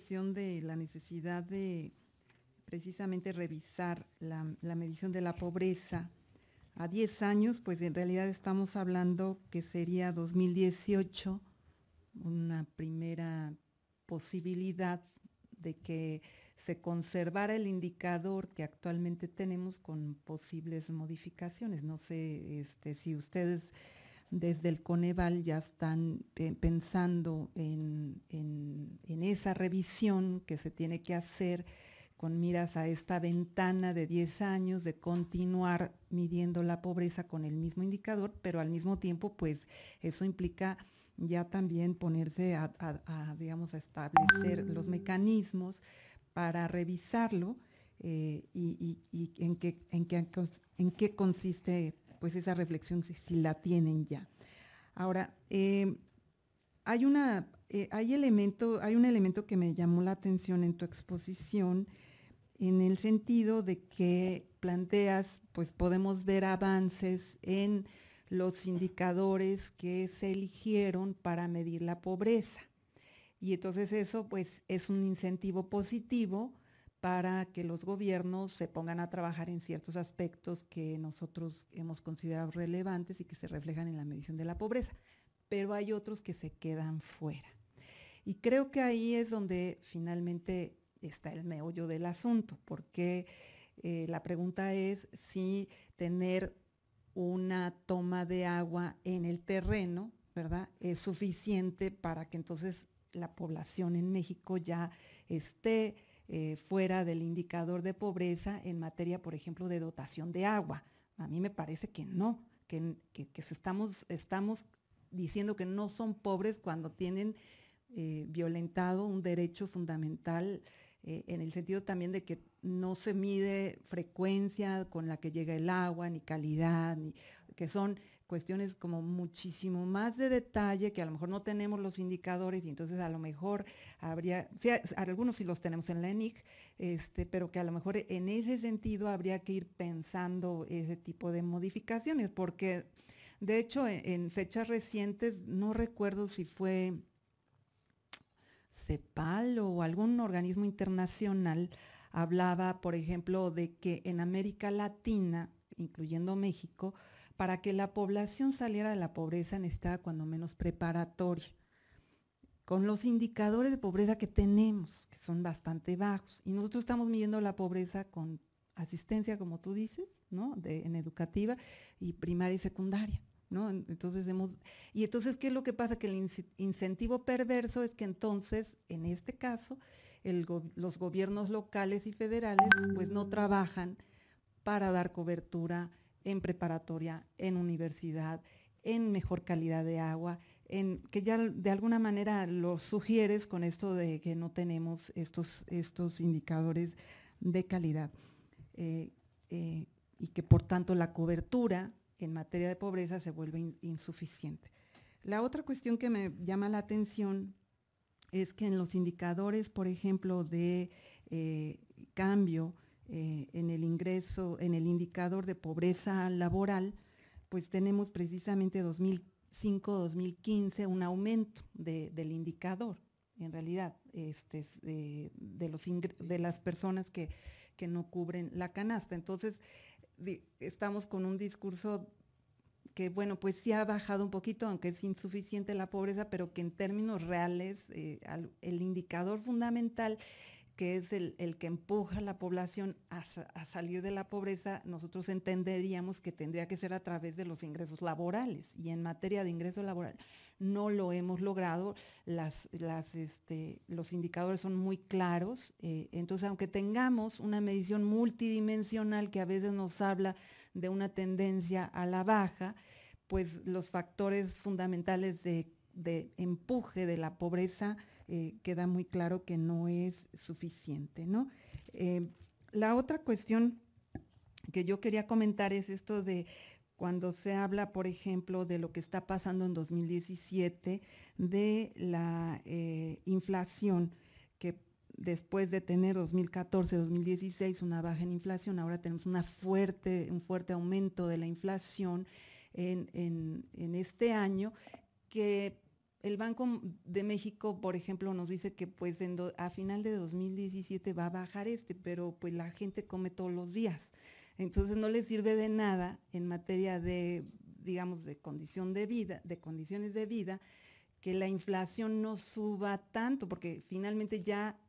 cuestión de la necesidad de precisamente revisar la medición de la pobreza a 10 años, pues en realidad estamos hablando que sería 2018 una primera posibilidad de que se conservara el indicador que actualmente tenemos con posibles modificaciones. No sé si ustedes desde el Coneval ya están pensando en esa revisión que se tiene que hacer con miras a esta ventana de 10 años de continuar midiendo la pobreza con el mismo indicador, pero al mismo tiempo, pues eso implica ya también ponerse digamos, a establecer los mecanismos para revisarlo y en qué consiste pues esa reflexión si la tienen ya. Ahora, hay un elemento que me llamó la atención en tu exposición, en el sentido de que planteas, pues podemos ver avances en los indicadores que se eligieron para medir la pobreza. Y entonces eso pues es un incentivo positivo para que los gobiernos se pongan a trabajar en ciertos aspectos que nosotros hemos considerado relevantes y que se reflejan en la medición de la pobreza, pero hay otros que se quedan fuera. Y creo que ahí es donde finalmente está el meollo del asunto, porque la pregunta es si tener una toma de agua en el terreno, ¿verdad?, es suficiente para que entonces la población en México ya esté fuera del indicador de pobreza en materia, por ejemplo, de dotación de agua. A mí me parece que no, que estamos diciendo que no son pobres cuando tienen violentado un derecho fundamental, en el sentido también de que no se mide frecuencia con la que llega el agua, ni calidad, que son cuestiones como muchísimo más de detalle, que a lo mejor no tenemos los indicadores y entonces a lo mejor habría, sí, algunos sí los tenemos en la ENIC, pero que a lo mejor en ese sentido habría que ir pensando ese tipo de modificaciones, porque de hecho en fechas recientes, no recuerdo si fue CEPAL o algún organismo internacional, hablaba, por ejemplo, de que en América Latina, incluyendo México, para que la población saliera de la pobreza necesitaba cuando menos preparatoria, con los indicadores de pobreza que tenemos, que son bastante bajos. Y nosotros estamos midiendo la pobreza con asistencia, como tú dices, ¿no?, en educativa y primaria y secundaria, ¿no? Entonces ¿qué es lo que pasa? Que el incentivo perverso es que entonces, en este caso, los gobiernos locales y federales pues no trabajan para dar cobertura en preparatoria, en universidad, en mejor calidad de agua, que ya de alguna manera lo sugieres con esto de que no tenemos estos indicadores de calidad y que por tanto la cobertura en materia de pobreza se vuelve insuficiente. La otra cuestión que me llama la atención es que en los indicadores, por ejemplo, de cambio en el ingreso, en el indicador de pobreza laboral, pues tenemos precisamente 2005-2015 un aumento del indicador, en realidad, de las personas que no cubren la canasta. Entonces, estamos con un discurso que, bueno, pues sí ha bajado un poquito, aunque es insuficiente la pobreza, pero que en términos reales, el indicador fundamental, que es el que empuja a la población a salir de la pobreza, nosotros entenderíamos que tendría que ser a través de los ingresos laborales, y en materia de ingreso laboral no lo hemos logrado, los indicadores son muy claros, entonces aunque tengamos una medición multidimensional que a veces nos habla de una tendencia a la baja, pues los factores fundamentales de empuje de la pobreza queda muy claro que no es suficiente, ¿no? La otra cuestión que yo quería comentar es esto de cuando se habla, por ejemplo, de lo que está pasando en 2017, de la inflación, que después de tener 2014-2016 una baja en inflación, ahora tenemos un fuerte aumento de la inflación en este año, que el Banco de México, por ejemplo, nos dice que pues a final de 2017 va a bajar pero pues la gente come todos los días. Entonces no le sirve de nada en materia de, digamos, de condición de vida, de condiciones de vida, que la inflación no suba tanto, porque finalmente ya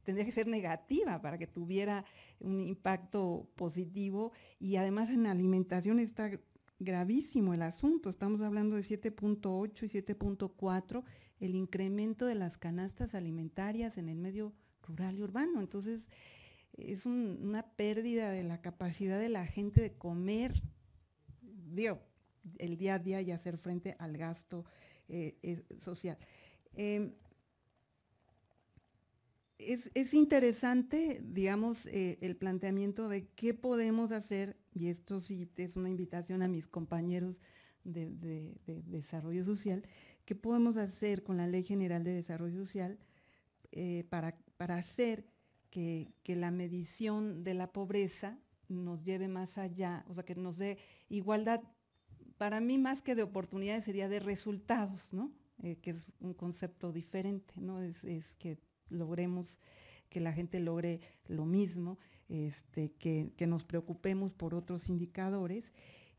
tendría que ser negativa para que tuviera un impacto positivo, y además en alimentación está gravísimo el asunto. Estamos hablando de 7.8 y 7.4 el incremento de las canastas alimentarias en el medio rural y urbano. Entonces es una pérdida de la capacidad de la gente de comer, digo, el día a día y hacer frente al gasto social. Es interesante, digamos, el planteamiento de qué podemos hacer, y esto sí es una invitación a mis compañeros de desarrollo social, qué podemos hacer con la Ley General de Desarrollo Social para hacer que la medición de la pobreza nos lleve más allá, o sea, que nos dé igualdad. Para mí, más que de oportunidades, sería de resultados, ¿no? Que es un concepto diferente, ¿no? Es que logremos que la gente logre lo mismo, que nos preocupemos por otros indicadores.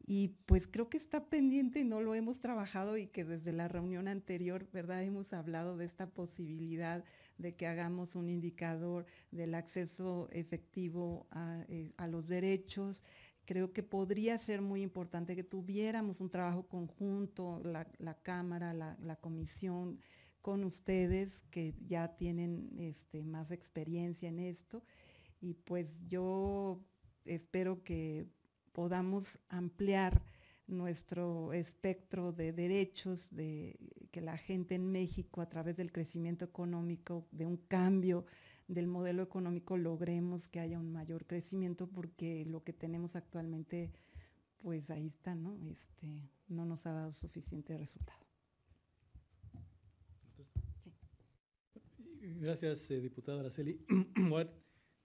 Y pues creo que está pendiente, no lo hemos trabajado, y que desde la reunión anterior, ¿verdad?, hemos hablado de esta posibilidad de que hagamos un indicador del acceso efectivo a los derechos. Creo que podría ser muy importante que tuviéramos un trabajo conjunto, la Cámara, la Comisión, con ustedes que ya tienen más experiencia en esto, y pues yo espero que podamos ampliar nuestro espectro de derechos, de que la gente en México, a través del crecimiento económico, de un cambio del modelo económico, logremos que haya un mayor crecimiento, porque lo que tenemos actualmente, pues ahí está, ¿no? No nos ha dado suficiente resultado. Gracias, diputada Araceli. Voy a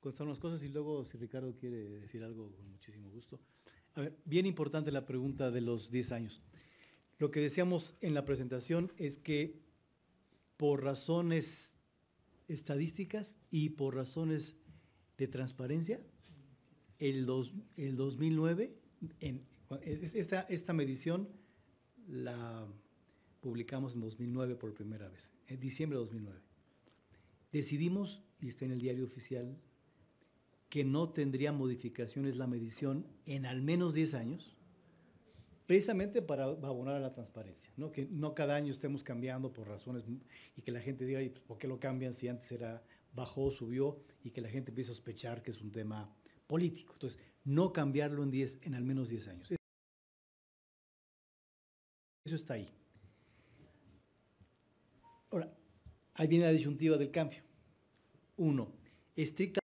contar unas cosas y luego, si Ricardo quiere decir algo, con muchísimo gusto. A ver, bien importante la pregunta de los 10 años. Lo que decíamos en la presentación es que por razones estadísticas y por razones de transparencia, el 2009, esta medición la publicamos en 2009 por primera vez, en diciembre de 2009. Decidimos, y está en el diario oficial, que no tendría modificaciones la medición en al menos 10 años, precisamente para abonar a la transparencia, ¿no? Que no cada año estemos cambiando por razones y que la gente diga, pues, ¿por qué lo cambian si antes bajó, subió? Y que la gente empiece a sospechar que es un tema político. Entonces, no cambiarlo en al menos 10 años. Eso está ahí. Ahora, ahí viene la disyuntiva del cambio. Uno, estrictamente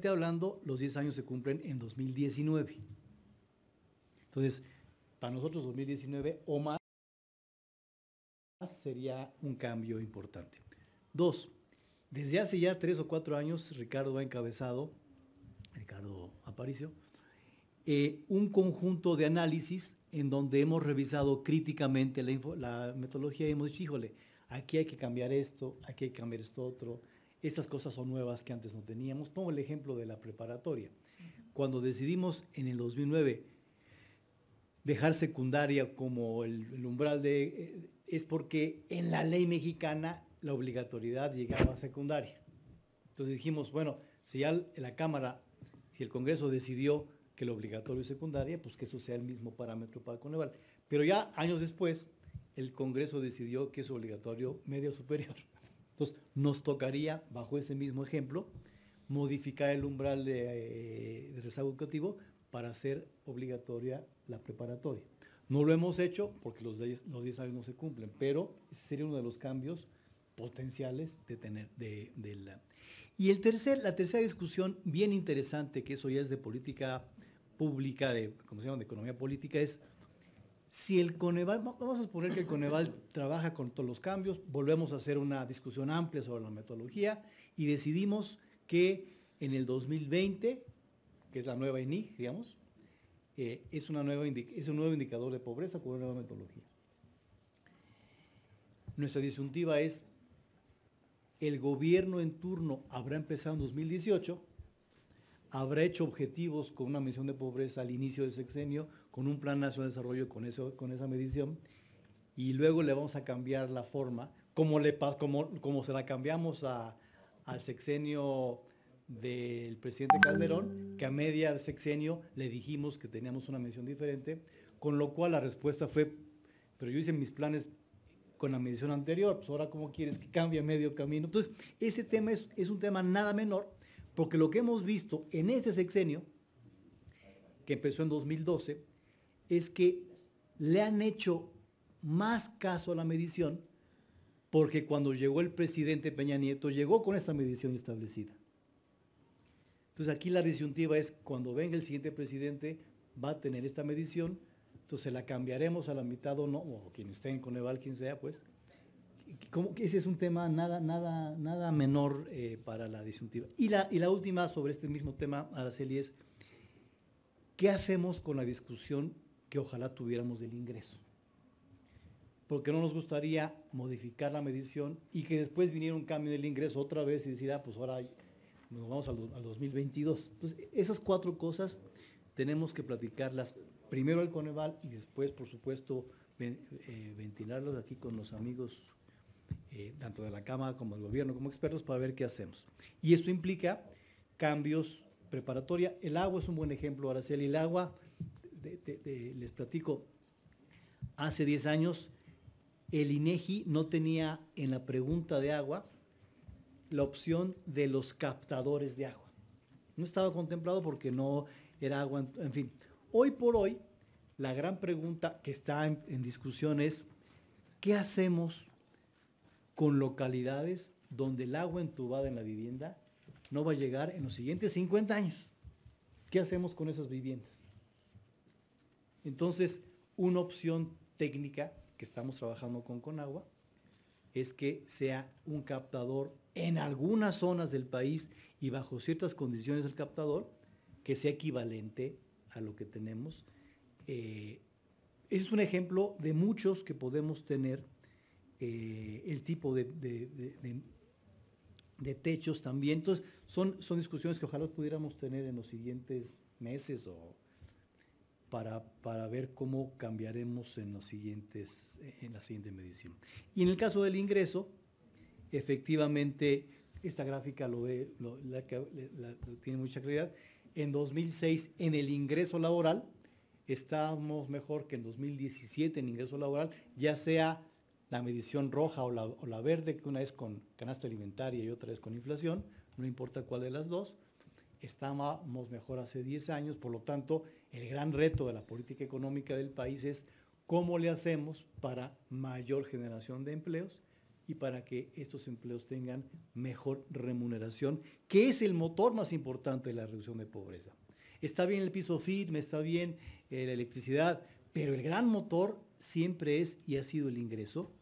hablando, los 10 años se cumplen en 2019. Entonces, para nosotros 2019 o más sería un cambio importante. Dos, desde hace ya 3 o 4 años, Ricardo Aparicio, un conjunto de análisis en donde hemos revisado críticamente la metodología y hemos dicho, híjole, aquí hay que cambiar esto, aquí hay que cambiar esto otro, estas cosas son nuevas que antes no teníamos. Pongo el ejemplo de la preparatoria. Cuando decidimos en el 2009 dejar secundaria como el umbral es porque en la ley mexicana la obligatoriedad llegaba a secundaria. Entonces dijimos, bueno, si ya la Cámara, si el Congreso decidió que lo obligatorio es secundaria, pues que eso sea el mismo parámetro para el Coneval. Pero ya años después, el Congreso decidió que es obligatorio medio superior. Entonces, nos tocaría, bajo ese mismo ejemplo, modificar el umbral de rezago educativo para hacer obligatoria la preparatoria. No lo hemos hecho porque los 10 años no se cumplen, pero ese sería uno de los cambios potenciales de tener Y la tercera discusión bien interesante, que eso ya es de política pública, como se llama, de economía política, es si el Coneval, vamos a suponer que el Coneval trabaja con todos los cambios, volvemos a hacer una discusión amplia sobre la metodología y decidimos que en el 2020, que es la nueva ENIC, digamos, es un nuevo indicador de pobreza con una nueva metodología. Nuestra disyuntiva es, el gobierno en turno habrá empezado en 2018, habrá hecho objetivos con una medición de pobreza al inicio del sexenio, con un plan nacional de desarrollo con esa medición, y luego le vamos a cambiar la forma, como se la cambiamos al sexenio del presidente Calderón, que a media del sexenio le dijimos que teníamos una medición diferente, con lo cual la respuesta fue, pero yo hice mis planes con la medición anterior, pues ahora ¿cómo quieres que cambie a medio camino? Entonces, ese tema es un tema nada menor, porque lo que hemos visto en este sexenio, que empezó en 2012, es que le han hecho más caso a la medición, porque cuando llegó el presidente Peña Nieto, llegó con esta medición establecida. Entonces aquí la disyuntiva es, cuando venga el siguiente presidente, va a tener esta medición, entonces la cambiaremos a la mitad o no, o quien esté en Coneval, quien sea, pues. Como que ese es un tema nada menor para la disyuntiva. Y la última sobre este mismo tema, Araceli, es, ¿qué hacemos con la discusión que ojalá tuviéramos del ingreso? Porque no nos gustaría modificar la medición y que después viniera un cambio del ingreso otra vez y decir, pues ahora nos vamos al 2022. Entonces, esas 4 cosas tenemos que platicarlas primero al Coneval y después, por supuesto, ventilarlas aquí con los amigos, tanto de la Cámara como del Gobierno, como expertos, para ver qué hacemos. Y esto implica cambios preparatoria. El agua es un buen ejemplo, Araceli. El agua, les platico, hace 10 años el INEGI no tenía en la pregunta de agua la opción de los captadores de agua. No estaba contemplado porque no era agua, en fin. Hoy por hoy, la gran pregunta que está en discusión es, ¿qué hacemos con localidades donde el agua entubada en la vivienda no va a llegar en los siguientes 50 años? ¿Qué hacemos con esas viviendas? Entonces, una opción técnica que estamos trabajando con Conagua es que sea un captador en algunas zonas del país y bajo ciertas condiciones del captador que sea equivalente a lo que tenemos. Ese es un ejemplo de muchos que podemos tener, el tipo de techos también. Entonces, son discusiones que ojalá pudiéramos tener en los siguientes meses o para ver cómo cambiaremos en la siguiente medición. Y en el caso del ingreso, efectivamente, esta gráfica tiene mucha claridad. En 2006, en el ingreso laboral, estábamos mejor que en 2017 en ingreso laboral, ya sea la medición roja o la verde, que una es con canasta alimentaria y otra es con inflación, no importa cuál de las dos. Estábamos mejor hace 10 años, por lo tanto, el gran reto de la política económica del país es cómo le hacemos para mayor generación de empleos y para que estos empleos tengan mejor remuneración, que es el motor más importante de la reducción de pobreza. Está bien el piso firme, está bien la electricidad, pero el gran motor siempre es y ha sido el ingreso.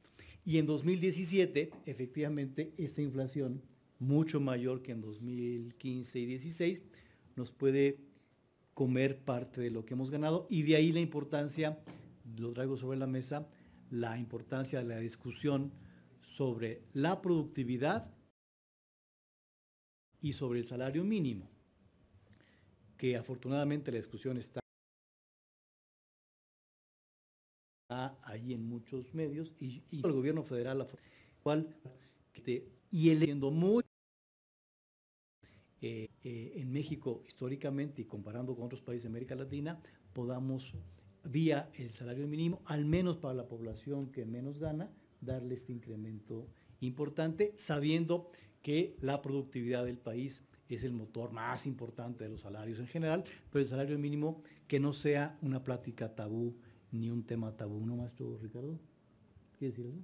Y en 2017, efectivamente, esta inflación mucho mayor que en 2015 y 16, nos puede comer parte de lo que hemos ganado, y de ahí la importancia, lo traigo sobre la mesa, la importancia de la discusión sobre la productividad y sobre el salario mínimo, que afortunadamente la discusión está ahí en muchos medios, y el gobierno federal, y él siendo muy en México históricamente y comparando con otros países de América Latina, podamos, vía el salario mínimo, al menos para la población que menos gana, darle este incremento importante, sabiendo que la productividad del país es el motor más importante de los salarios en general, pero el salario mínimo que no sea una plática tabú ni un tema tabú. ¿No, maestro Ricardo? ¿Quiere decir algo?